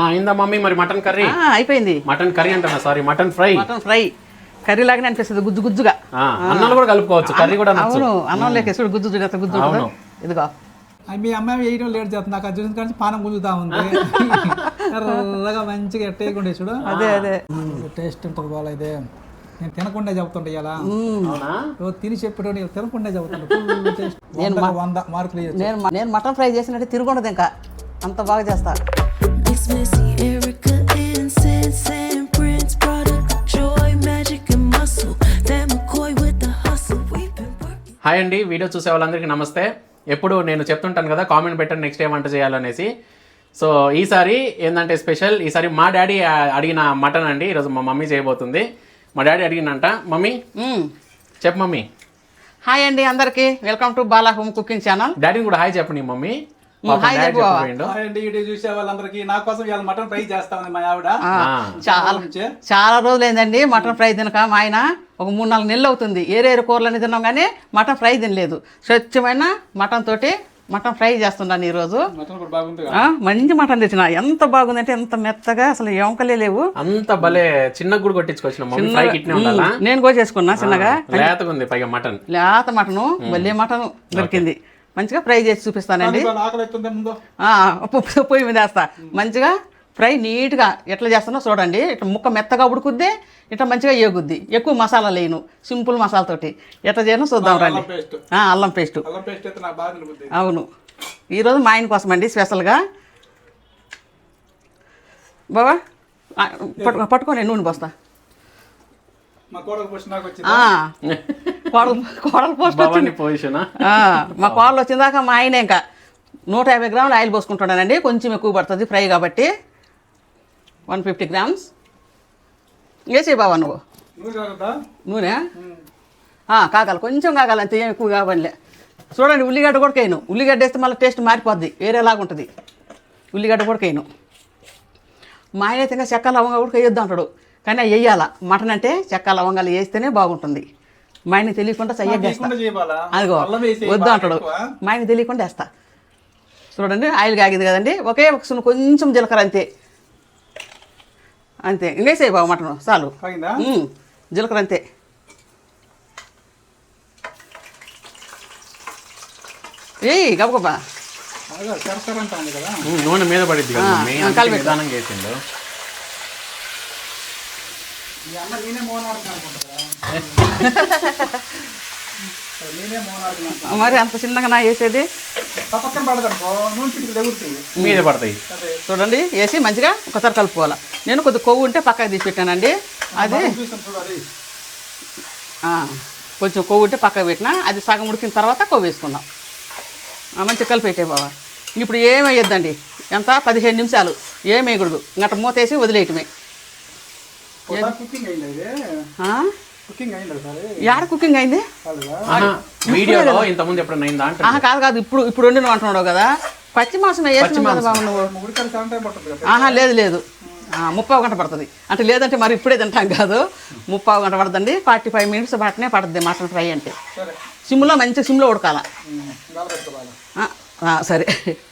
అయిందా మమ్మీ మరి mutton curry? అయిపోయింది. మటన్ కర్రీ అంటున్నా, sorry mutton fry. Mutton fry curry లాగానే అనిపిస్తుంది, గుజ్జు గుజ్జుగా. అన్నం కూడా కలుపుకోవచ్చు, కర్రీ కూడా. అవును, అన్నం లేక గుజ్జు గుజ్జు. ఇదిగో మీ అమ్మాయి వేయడం లేట్ చేస్తుంది, నాకు అది చూసిన కానీ పానం గుంజుతా ఉంది. ఎర్రగా మంచిగా ఎట్టేయకుండా చూడు. అదే టేస్ట్ ఉంటుంది బాగా. ఇదే నేను తినకుండా చెబుతుంటా ఇలా తిని చెప్పేటోడు తినకుండా చెబుతుంటా. నేను 100 మార్కులు. నేను మటన్ ఫ్రై చేసినట్టు తిరుగుండదు, ఇంకా అంత బాగా చేస్తా. హాయ్ అండి, వీడియో చూసే వాళ్ళందరికీ నమస్తే. ఎప్పుడు నేను చెప్తుంటాను కదా కామెంట్ పెట్టండి నెక్స్ట్ ఏ వంట చేయాలనేసి. సో ఈసారి ఏంటంటే స్పెషల్, ఈసారి మా డాడీ అడిగిన మటన్ అండి. ఈరోజు మా మమ్మీ చేయబోతుంది. మా డాడీ అడిగినంట. మమ్మీ చెప్పు మమ్మీ. హాయ్ అండి అందరికి, welcome to Bala home cooking channel. డాడీని కూడా హాయ్ చెప్పండి మమ్మీ. చూసే వాళ్ళందరికీ నా కోసం ఇవాళ మటన్ ఫ్రై చేస్తామని మా ఆవిడ. చాలా రోజులు ఏందండి మటన్ ఫ్రై తినక. మా ఆయన ఒక 3-4 నెలలు అవుతుంది ఏరేరు కూరలని తిన్నాం కానీ మటన్ ఫ్రై తినలేదు. స్వచ్ఛమైన మటన్ తోటి మటన్ ఫ్రై చేస్తున్నాను ఈరోజు. మంచి మటన్ తెచ్చిన, ఎంత బాగుందంటే ఎంత మెత్తగా, అసలు ఎముకలే లేవు. అంత భలే చిన్న గుడి కొట్టించుకొచ్చిన. నేను కోసేసుకున్నా చిన్నగా. లేత మటను భలే మటన్ దొరికింది. మంచిగా ఫ్రై చేసి చూపిస్తానండి. పొయ్యి మీద వేస్తా. మంచిగా ఫ్రై నీట్గా ఎట్లా చేస్తానో చూడండి. ఇట్లా ముక్క మెత్తగా ఉడుకుద్ది, ఇట్లా మంచిగా ఏగుద్ది. ఎక్కువ మసాలా లేను, సింపుల్ మసాలాతోటి ఎట్లా చేయను చూద్దాం రండి. అల్లం పేస్ట్. అవును, ఈరోజు మా ఆయన కోసం అండి స్పెషల్గా. బాబా పట్టుకొని నూనె పోస్తా. మా కోడలు వచ్చిందాక మా ఆయన ఇంకా 150 గ్రాములు ఆయిల్ పోసుకుంటానండి. కొంచెం ఎక్కువ పడుతుంది ఫ్రై కాబట్టి. 150 గ్రామ్స్ వేసే బాబా నువ్వు. నూనె కాగాలి, కొంచెం కాగాలి అంతే, ఏం ఎక్కువ కావాలే. చూడండి ఉల్లిగడ్డ కూడా కేను. ఉల్లిగడ్డ వేస్తే మళ్ళీ టేస్ట్ మారిపోద్ది, వేరేలాగా ఉంటుంది. ఉల్లిగడ్డ కూడా కేను. మా ఆయన అయితే ఇంకా చెక్క లవంగా కూడా వేయొద్దు అంటాడు, కానీ అవి వేయాల. మటన్ అంటే చెక్క లవంగాలు వేస్తేనే బాగుంటుంది. మా ఆయన తెలియకుండా చెయ్యేస్తా. అదిగో వద్దు అంటాడు, మా ఆయన తెలియకుండా వేస్తా. చూడండి ఆయిల్ కాగింది కదండి. ఒకే ఒక కొంచెం జీలకర్ర అంతే అంతే. ఇంకేసే బాబు మటన్ చాలు. జీలకర్ర అంతే. ఏయ్ గబగబా నూనె మీద పడింది. మరి అంత చిన్నగా నా వేసేది మీద పడతాయి. చూడండి వేసి మంచిగా ఒకసారి కలుపుకోవాలి. నేను కొద్ది కొవ్వు ఉంటే పక్కకు తీసి పెట్టానండి. అది కొంచెం కొవ్వు ఉంటే పక్కకు పెట్టినా, అది సగం ఉడికిన తర్వాత కొవ్వు వేసుకుందాం. మంచిగా కలిపెట్టే బాబా. ఇప్పుడు ఏమి వేయొద్దండి, ఎంత 15 నిమిషాలు ఏమి వేయకూడదు. గంట మూతేసి వదిలేయటమే. యాడ కుకింగ్ అయింది? కాదు ఇప్పుడు వండిన అంటున్నాడు కదా. పచ్చి మాంసం వేసి బాబు నువ్వు. లేదు 30 గంట పడుతుంది అంటే. లేదంటే మరి ఇప్పుడే తింటాం కాదు. 30 గంట పడుతుంది. 45 మినిట్స్ పట్టనే పడుతుంది మటన్ ఫ్రై అంటే. సిమ్లో మంచిగా సిమ్లో ఉడకాల. సరే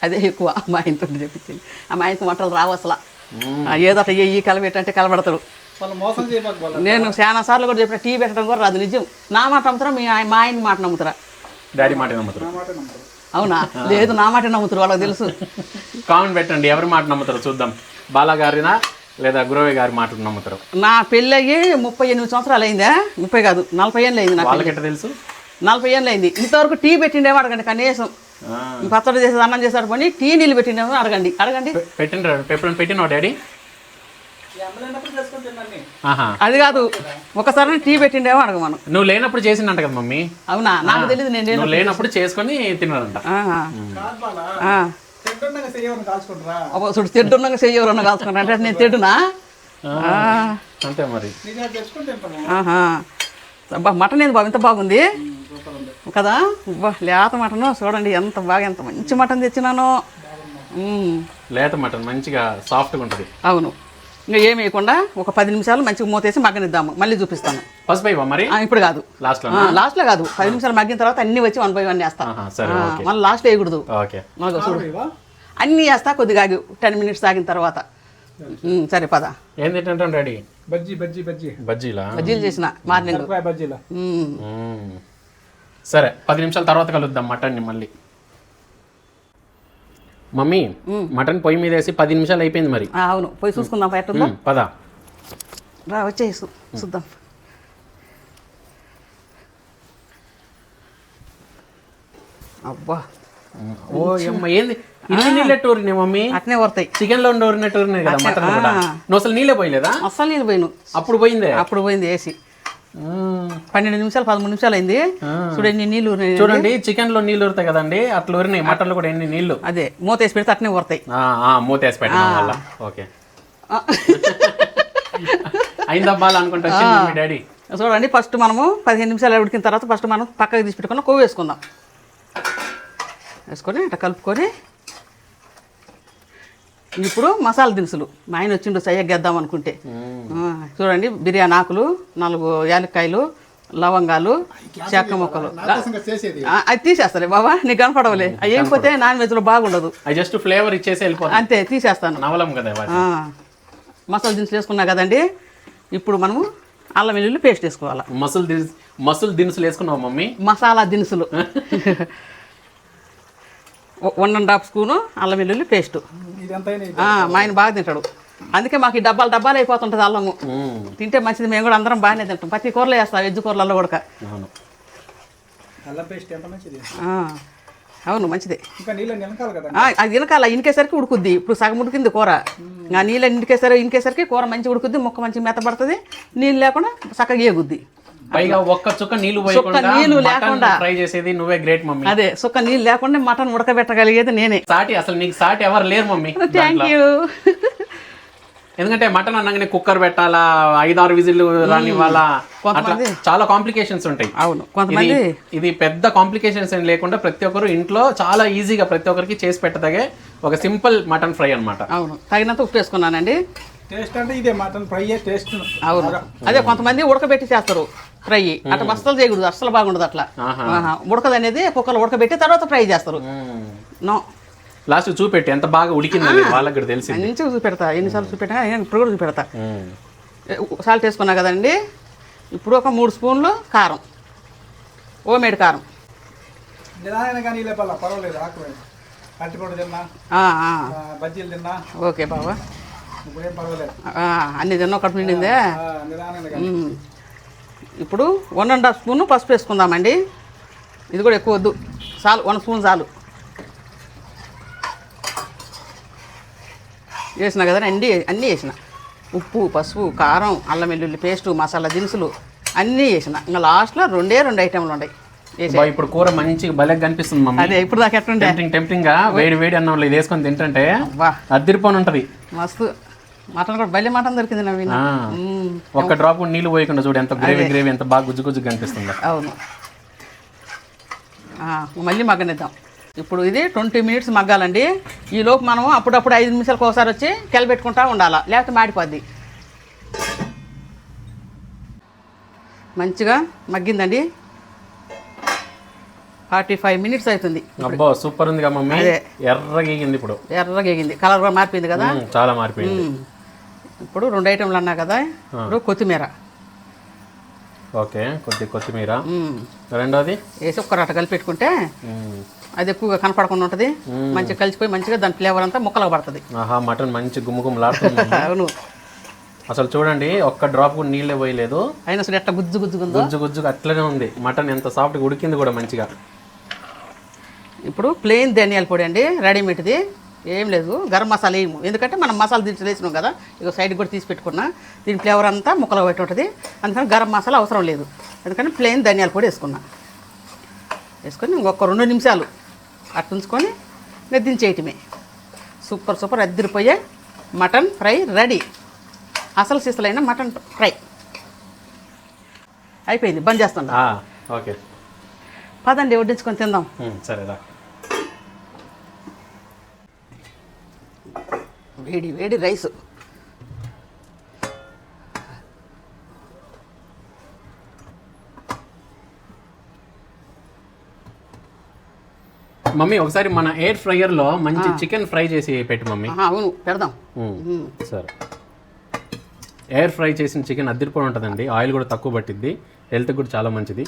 అదే ఎక్కువ మా ఆయనతో చెప్పించింది. మా ఆయనకు వంటలు రావు అసలు. ఏదో ఈ కలబెట్టంటే కలబడతాడు. నేను చాలా సార్లు కూడా చెప్పిన టీ పెట్టడం కూడా రాదు. నిజం. నా మాట నమ్ముతారా మా ఆయన మాట నమ్ముతారా? డాడీ మాట నమ్ముతారు. అవునా? లేదు నా మాట నమ్ముతారు, వాళ్ళకి తెలుసు. కామెంట్ పెట్టండి ఎవరి మాట నమ్ముతారో చూద్దాం. బాలా గారినా లేదా గురవయ్య గారి మాట నమ్ముతారు. నా పెళ్ళి అయ్యి 38 సంవత్సరాలు అయిందా? 30 కాదు 40 ఏళ్ళు అయింది. వాళ్ళకి ఎట్లా తెలుసు? 40 ఏళ్ళు అయింది. ఇంతవరకు టీ పెట్టిండేమో అడగండి. కనీసం పచ్చడి చేసేది, అన్నం చేసేది పోనీ టీ నీళ్ళు పెట్టిండేమో అడగండి. పెట్టిన డాడీ అది కాదు, ఒకసారి టీ పెట్టిండేమో అడగమను. నువ్వు లేనప్పుడు చేసిందంట కదా మమ్మీ. అవునా? నాకు తెలియదు. నేను లేనప్పుడు చేసుకొని తిన్నాడంట. చూడు తిడ్డున్నాక చెయ్యవరన్నా కాల్చుకుంటా అంటే నేను తిడ్డునా? అంతే మరి. మటన్ ఏంది బాబు ఇంత బాగుంది కదా. లేత మటను చూడండి ఎంత బాగా, ఎంత మంచి మటన్ తెచ్చినాను. లేత మటన్ మంచిగా సాఫ్ట్గా ఉంటుంది. అవును. ఇంకా ఏమి వేయకుండా ఒక 10 నిమిషాలు మంచిగా మూతేసి మగ్గనిద్దాము. మళ్ళీ చూపిస్తాను. పసుపు మరి ఇప్పుడు కాదు, లాస్ట్లో కాదు. 10 నిమిషాలు మగ్గిన తర్వాత అన్ని వచ్చి 1 by 1 వేస్తా. మళ్ళీ లాస్ట్ వేయకూడదు. అన్నీ వేస్తా కొద్దిగా 10 minutes ఆగిన తర్వాత. సరే పద. ఏం తింటాం డాడీ? బజ్జీ బజ్జీ బజ్జీ బజ్జీలా? బజ్జీలు చేసిన మార్నింగ్. మిరపకాయ బజ్జీలా. సరే 10 నిమిషాల తర్వాత కలుద్దాం మటన్ని మళ్ళీ. మమ్మీ మటన్ పొయ్యి మీద వేసి 10 నిమిషాలు అయిపోయింది మరి. అవును, పోయి చూసుకుందాం ఎట్టుందో. పద రా వచ్చేసి చూద్దాం. అబ్బా ఓ అమ్మ ఏంది ఇన్ని నీళ్ళెట్టు ఊరినాయి మమ్మీ? అట్నే వస్తాయి. చికెన్ లో ఊరినట్టు ఊరినాయి కదా మటన్ కూడా. నువ్వు అసలు నీళ్ళే పోయలేదా? అస్సలు నీళ్ళు పోయిను. అప్పుడు పోయిందే? అప్పుడు పోయింది వేసి 12 నిమిషాలు 13 నిమిషాలు అయింది. చూడండి నీళ్ళు చూడండి, చికెన్ లో నీళ్ళు ఊరుతాయి కదండి, అట్లా ఊరినాయి మటన్ లో కూడా ఎన్ని నీళ్లు. అదే మూత వేసి పెడితే అట్నే ఊరుతాయి. మూతేసి పెట్టడం వల్ల. ఓకే అయిందబ్బాలు అనుకుంటా వచ్చింది మీ డాడీ. చూడండి, ఫస్ట్ మనము 15 నిమిషాలు ఉడికిన తర్వాత ఫస్ట్ మనం పక్కకి తీసి పెట్టుకుని కొవ్వు వేసుకుందాం. వేసుకొని ఇట్లా కలుపుకొని ఇప్పుడు మసాలా దినుసులు. మా ఆయన వచ్చిండు సయ్యగేద్దాం అనుకుంటే. చూడండి, బిర్యానీ ఆకులు, 4 యాలక్కాయలు, లవంగాలు, చెక్క ముక్కలు. అది తీసేస్తాను బాబా, నీకు కనపడవలే. అవి అయిపోతే నాన్ వెజ్లో బాగుండదు. జస్ట్ ఫ్లేవర్ ఇచ్చేసి వెళ్ళిపోతుంది అంతే, తీసేస్తాను. నవలం కదా. మసాలా దినుసులు వేసుకున్నా కదండి. ఇప్పుడు మనము అల్లం వెల్లుల్లి పేస్ట్ వేసుకోవాలి. మసులు దినుసులు వేసుకున్నావు మమ్మీ? మసాలా దినుసులు 1½ స్పూను అల్లం వెల్లుల్లి పేస్టు. మా ఆయన బాగా తింటాడు, అందుకే మాకు ఈ డబ్బాలు అయిపోతుంటుంది అల్లము. తింటే మంచిది, మేము కూడా అందరం బాగానే తింటాం. ప్రతి కూరలో వేస్తాం, వెజ్ కూరలలో కూడా. అవును మంచిదే. అది వినకాల ఇనికేసరికి ఉడుకుద్ది. ఇప్పుడు సగం ఉడికింది కూర. ఆ నీళ్ళు ఇంకేసరికి కూర మంచిగా ఉడుకుద్ది, ముక్క మంచిగా మెత్తపడుతుంది, నీళ్ళు లేకుండా చక్కగా ఏగుద్ది. పైగా ఒక్క చుక్క నీళ్లు లేకుండా ఫ్రై చేసేది నువ్వే, గ్రేట్ మమ్మీ. అదే చుక్క నీళ్ళు లేకుండా మటన్ ఉడకబెట్టగలిగేది నేనే. అసలు నీకు సాటి ఎవరు లేరు మమ్మీ. Thank you. ఎందుకంటే మటన్ అనగానే కుక్కర్ పెట్టాలా, 5-6 విజిల్లు రాని వాళ్ళ, చాలా కాంప్లికేషన్స్ ఉంటాయి. అవును, కొంతమంది ఇది పెద్ద కాంప్లికేషన్స్ ఏం లేకుండా ప్రతి ఒక్కరు ఇంట్లో చాలా ఈజీగా ప్రతి ఒక్కరికి చేసి పెట్టదగే ఒక సింపుల్ మటన్ ఫ్రై అన్నమాట. అవును, తగినంత ఉప్పు వేసుకున్నానండి. టేస్ట్ అంటే ఇదే మటన్ ఫ్రై టేస్ట్. అవును, అదే కొంతమంది ఉడకబెట్టి చేస్తారు ఫ్రై. అట్లా బస్తలు చేయకూడదు, అస్సలు బాగుండదు అట్లా. ఉడకదు అనేది కుక్కర్లో ఉడకబెట్టి తర్వాత ఫ్రై చేస్తారు. నో, లాస్ట్ చూపెట్టి ఎంత బాగా ఉడికింది వాళ్ళకి కూడా తెలిసి. మంచిగా చూపెడతా, ఎన్నిసార్లు చూపెట్టా, ఇప్పుడు కూడా చూపెడతా. సాల్ట్ వేసుకున్నా కదండి. ఇప్పుడు ఒక 3 స్పూన్లు కారం, హోమ్మేడ్ కారం. ఓకే బాబా, అన్ని తిన్నా ఒకటి నిండిందే. ఇప్పుడు 1½ స్పూను పసుపు వేసుకుందామండి. ఇది కూడా ఎక్కువ వద్దు, చాలు 1 స్పూన్ చాలు. వేసిన కదా అన్నీ వేసిన. ఉప్పు, పసుపు, కారం, అల్లం వెల్లుల్లి పేస్టు, మసాలా దినుసులు అన్నీ వేసిన. ఇంకా లాస్ట్లో 2 ఐటెంలు ఉన్నాయి. ఇప్పుడు కూర మంచిగా భలే కనిపిస్తుంది మమ్మీ. అదే ఇప్పుడు దాకా ఎట్లుండే టెంప్టింగ్ గా వేడి అన్నంలో ఇది వేసుకొని తింటుంటే అద్దరిపోని ఉంటది. మస్తు మటన్ కూడా భలే మటన్ దొరికింది నవీన. ఒక్క డ్రాప్ నీళ్ళు పోయకుండా చూడు ఎంత గ్రేవీ ఎంత బాగా గుజ్జు కనిపిస్తుంది. అవును, మళ్ళీ మగ్గనిద్దాం. ఇప్పుడు ఇది 20 మినిట్స్ మగ్గాలండి. ఈలోపు మనం అప్పుడప్పుడు 5 నిమిషాలకు ఒకసారి వచ్చి కెలబెట్టుకుంటా ఉండాలా, లేకపోతే మాడిపోద్ది. మంచిగా మగ్గిందండి. 45 మినిట్స్ అవుతుంది. అబ్బో సూపర్ ఉంది కదా మమ్మీ. ఎర్రగేగింది, ఇప్పుడు ఎర్రగేగింది, కలర్ కూడా మారిపోయింది కదా. చాలా మారిపోయింది. ఇప్పుడు 2 ఐటెంలు అన్నా కదా. ఇప్పుడు కొత్తిమీర. ఓకే, కొత్తిమీర రెండోది వేసి ఒక్క రట్ట కలిపి పెట్టుకుంటే అది ఎక్కువగా కనపడకుండా ఉంటుంది. మంచిగా కలిసిపోయి మంచిగా దాని ఫ్లేవర్ అంతా ముక్కలకు పడుతుంది. మటన్ మంచి గుమ్ములాడుతుంది. అవును, అసలు చూడండి ఒక్క డ్రాప్ కూడా నీళ్ళే పోయలేదు. అయినా అసలు ఎట్లా గుజ్జుగా అట్లనే ఉంది. మటన్ ఎంత సాఫ్ట్గా ఉడికింది కూడా మంచిగా. ఇప్పుడు ప్లెయిన్ ధనియాల పొడి అండి, రెడీమేడ్ది. ఏం లేదు, గరం మసాలా వేయము, ఎందుకంటే మనం మసాలా దినుసులు వేసినాం కదా. ఇక సైడ్కి కూడా తీసి పెట్టుకున్నా. దీని ఫ్లేవర్ అంతా ముక్కలో పెట్టి ఉంటుంది, అందుకని గరం మసాలా అవసరం లేదు. అందుకని ప్లెయిన్ ధనియాల పొడి వేసుకున్నా. వేసుకొని ఇంకొక 2 నిమిషాలు అట్టు ఉంచుకొని దించేయటమే. సూపర్ అద్దరిపోయే మటన్ ఫ్రై రెడీ. అసలు సిసలైన మటన్ ఫ్రై అయిపోయింది. బంద్ చేస్తుందా? ఓకే, పదండి వడ్డించుకొని తిందాం. సరేదా. వేడి రైసు. మమ్మీ ఒకసారి మన ఎయిర్ ఫ్రైయర్ లో మంచి చికెన్ ఫ్రై చేసి పెట్టు మమ్మీ. అవును పెడదాం. సరే, ఎయిర్ ఫ్రై చేసిన చికెన్ అద్దరిపోయి ఉంటుందండి. ఆయిల్ కూడా తక్కువ పట్టిద్ది, హెల్త్ కూడా చాలా మంచిది,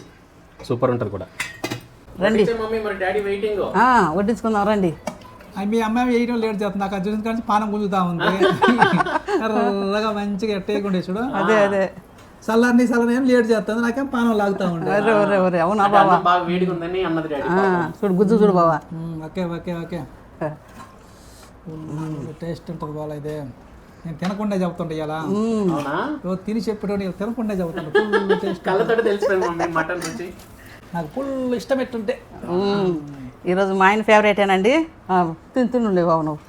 సూపర్ ఉంటుంది కూడా. రండి మమ్మీ, మరి డాడీ వెయిటింగ్. వడ్డించుకుందాం రండి. మీ అమ్మాయి వేయడం లేట్ చేస్తుంది, నాకు అది చూసిన కానీ పానం గుంజుతా ఉంది. ఎర్రగా మంచిగా ఎట్టేయకుండా చూడు. అదే చల్లారిని ఏం లేట్ చేస్తుంది, నాకేం పానం లాగుతా ఉంది. అరే అవునా బావా, బాగా వేడిగా ఉందని అన్నది డాడీ. చూడు గుజ్జు చూడు బావా. ఓకే టేస్ట్ ఉంటుంది బాగా. ఇదే నేను తినకుండా చెబుతుంటా ఇలా, తిని చెప్పేటో నీకు తినకుండా చెబుతుంటా. ఫుల్ టేస్ట్, కళ్ళతోటి తెలిసిపోయింది మమ్మీ మటన్ రుచి. నాకు ఫుల్ ఇష్టం ఎట్టుంటే. ఈరోజు మా ఆయన ఫేవరెటేనండి. తింటుండే బాబు నువ్వు,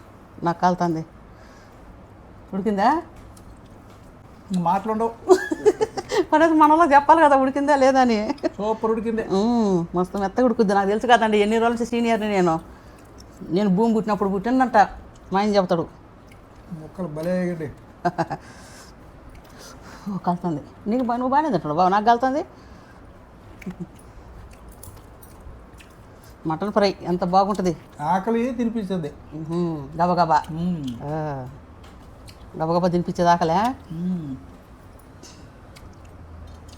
నాకు కాలుతుంది. ఉడికిందా? మాట్లాడవు మనకి మనలో చెప్పాలి కదా ఉడికిందా లేదా అని. సూపర్ ఉడికింది, మస్తు మెత్తగా ఉడుకుద్ది. నాకు తెలుసు కదండి, ఎన్ని రోజుల నుంచి సీనియర్ని నేను భూమి పుట్టినప్పుడు పుట్టిందంట. మా ఆయన చెప్తాడు. మొక్కలు భలే కలుతుంది నీకు. నువ్వు బాగానే తింటాడు బాబు, నాకు కలుతుంది. మటన్ ఫ్రై ఎంత బాగుంటుంది, ఆకలి తినిపించింది. గబగబా గబగబా తినిపించేది ఆకలే.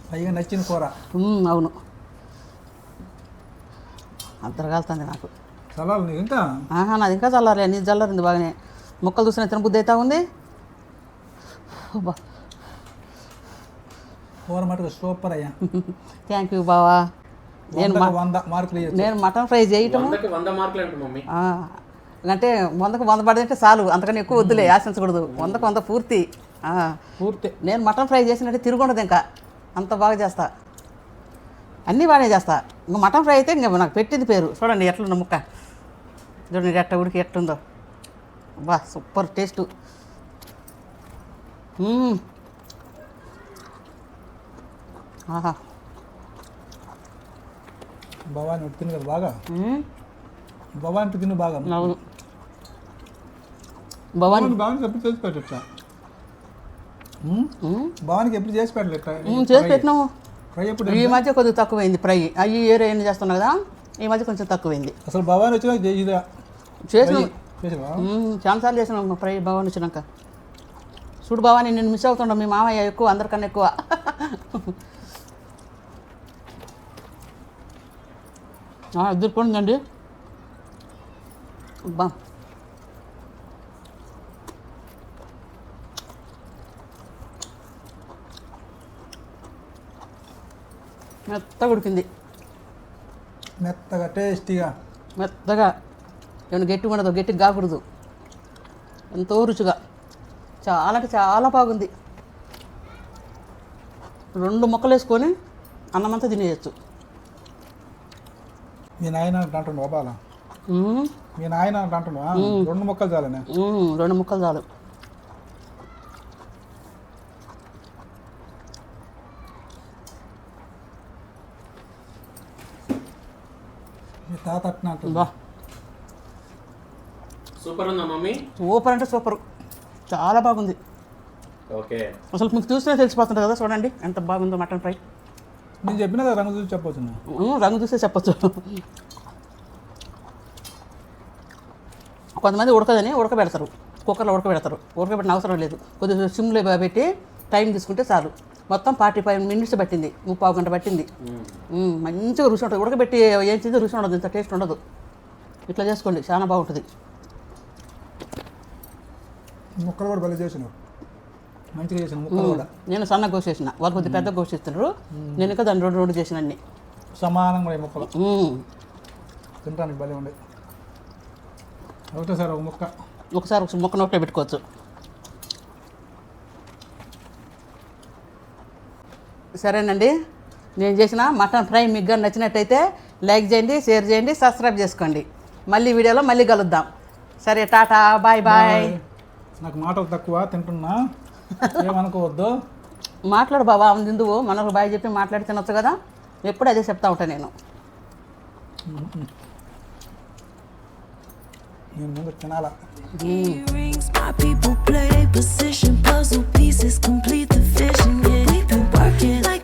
పైగా నచ్చిన కూర. అవును, అంతర కాలుతుంది నాకు. చల్లాలి ఇంకా? నాది ఇంకా చల్లారలే, నీ చల్లారింది బాగానే. ముక్కలు చూసిన తినబుద్ధి అవుతా ఉంది. కూర మటుకు సూపర్ అయ్యా. థ్యాంక్ యూ బావా. నేను మటన్ ఫ్రై చేయటం అంటే 100కు 100 పడిందంటే చాలు, అంతకని ఎక్కువ వద్దులే, ఆశించకూడదు. 100కు 100 పూర్తి. నేను మటన్ ఫ్రై చేసినట్టే తిరుగుండదు, ఇంకా అంత బాగా చేస్తా, అన్నీ బాగానే చేస్తా. ఇంకా మటన్ ఫ్రై అయితే ఇంకా నాకు పెట్టింది పేరు. చూడండి ఎట్లుందో ముక్క, చూడండి ఎట్ట ఉడికి ఎట్లుందో. బా సూపర్ టేస్ట్. ఆహా, భవాని తిను కదా బాగా. భవానికి తిను బాగా. అవును, భవానికి ఎప్పుడు చేసి పెట్టచ్చా? భవానికి ఎప్పుడు చేసి పెట్టలేట? చేసి పెట్టినాము. ఫ్రై ఎప్పుడు? ఈ మధ్య కొద్దిగా తక్కువైంది ఫ్రై. అవి ఏరే ఎన్ని చేస్తున్నాం కదా, ఈ మధ్య కొంచెం తక్కువైంది. అసలు భవాని వచ్చినా చేసినాం, చాలాసార్లు చేసినాం ఫ్రై. భవాని వచ్చినాక చూడు భవాని, నేను మిస్ అవుతుండ. మీ మామయ్య ఎక్కువ, అందరికన్నా ఎక్కువ. ఎదుర్కొందండి బా. మెత్తగా ఉడికింది, మెత్తగా టేస్టీగా. మెత్తగా ఏమైనా గట్టిగా ఉండదు, గట్టిగా కాకూడదు. ఎంతో రుచిగా, చాలా అంటే చాలా బాగుంది. 2 ముక్కలు వేసుకొని అన్నమంతా తినేయచ్చు. మీ నాయన అంటుండు బాబాలా? మీ నాయన అంటుండు 2 ముక్కలు చాలనే? 2 ముక్కలు చాలు. మీ తాత అట్నా అంటుంది. బా సూపర్ ఉందా మమ్మీ? సూపర్ అంటే సూపర్, చాలా బాగుంది. ఓకే, అసలు మీకు చూసినా తెలిసిపోతుంది కదా. చూడండి ఎంత బాగుందో మటన్ ఫ్రై. నేను చెప్పిన కదా రంగు చూసి చెప్పవచ్చు. రంగు చూస్తే చెప్పచ్చు. కొంతమంది ఉడకదని ఉడకబెడతారు, కుక్కర్లో ఉడకబెట్టిన అవసరం లేదు. కొద్దిగా సిమ్లో పెట్టి టైం తీసుకుంటే చాలు. మొత్తం 45 minutes పట్టింది, 3/4 గంట పట్టింది. మంచిగా రుచి ఉంటుంది. ఉడకబెట్టి ఏం చేసి రుచి ఉండదు, ఇంత టేస్ట్ ఉండదు. ఇట్లా చేసుకోండి, చాలా బాగుంటుంది. ముక్కలు కూడా భలే చేసినావు, మంచిగా చేసిన ముక్కలు కూడా. నేను సన్నగా కోసేసిన, వాళ్ళు కొద్దిగా పెద్దగా కోసేస్తున్నారు. నేను ఇంకా దాన్ని 2 చేసిన అన్ని సమానంగా ఈ ముక్కలు తినడానికి భలే ఉండే. ఒకటేసారి ఒక ముక్క, ఒకసారి ఒక ముక్క నోట్లో పెట్టుకోవచ్చు. సరేనండి, నేను చేసిన మటన్ ఫ్రై మీకు కానీ నచ్చినట్టయితే లైక్ చేయండి, షేర్ చేయండి, సబ్స్క్రైబ్ చేసుకోండి. మళ్ళీ వీడియోలో మళ్ళీ కలుద్దాం. సరే, టాటా, బాయ్ బాయ్. నాకు మాటలు తక్కువ, తింటున్నా, ఏమనుకోవద్దు. మాట్లాడు బాబా, ఎందుకు మనకు బాయ్ చెప్పి మాట్లాడి తినొచ్చు కదా. ఎప్పుడు అదే చెప్తా ఉంటాను నేను. ముందు తినాలా. My people play position, puzzle pieces complete the vision. Yeah, we've been working like